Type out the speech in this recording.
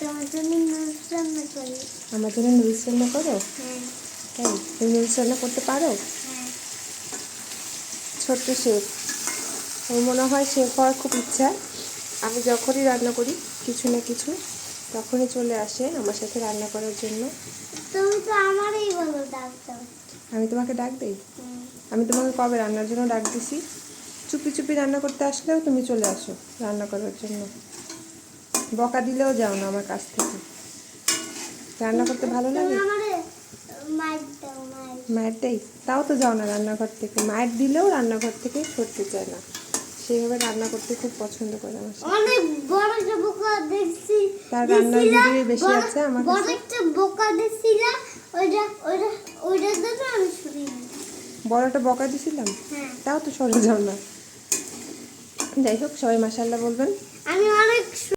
তোমার জন্য নুডলস রান্না করি। আমার জন্য নুডলস রান্না করো? হ্যাঁ। তাই তুমি নুডলস রান্না করতে পারো? হ্যাঁ। ছোট্ট শেফ, আমার মনে হয় শেফ হওয়ার খুব ইচ্ছা। আমি যখনই রান্না করি কিছু না কিছু, তখনই চলে আসে আমার সাথে রান্না করার জন্য। তুমি তো আমারই বলো ডাক দাও। আমি তোমাকে ডাক দিই? হুম। আমি তোমাকে কবে রান্নার জন্য ডাক দিছি? চুপি চুপি রান্না করতে আসলেও তুমি চলে আসো রান্না করার জন্য। বকা দিলেও যাও না আমার কাছ থেকে। রান্না করতে ভালো লাগে? তুমি আমারে মাইর দাও, মাইর। মায়ের দেই, তাও তো যাও না রান্নাঘর থেকে। মায়ের দিলেও রান্নাঘর থেকে সরতে চায় না। সেইভাবে রান্না করতে খুব পছন্দ করে আমার সাথে। অনেক বড় একটা বোকা দেখছি। তার রান্নার ভিডিও বেশি আছে আমার বড় কাছে। একটা বোকা দেখছিলাম, ওইটা তো আমি শুনি। বড়টা বকা দিছিলাম, হ্যাঁ। তাও তো সরে যাও না। যাই হোক, সবাই মাশাআল্লাহ বলবেন। আমি অনেক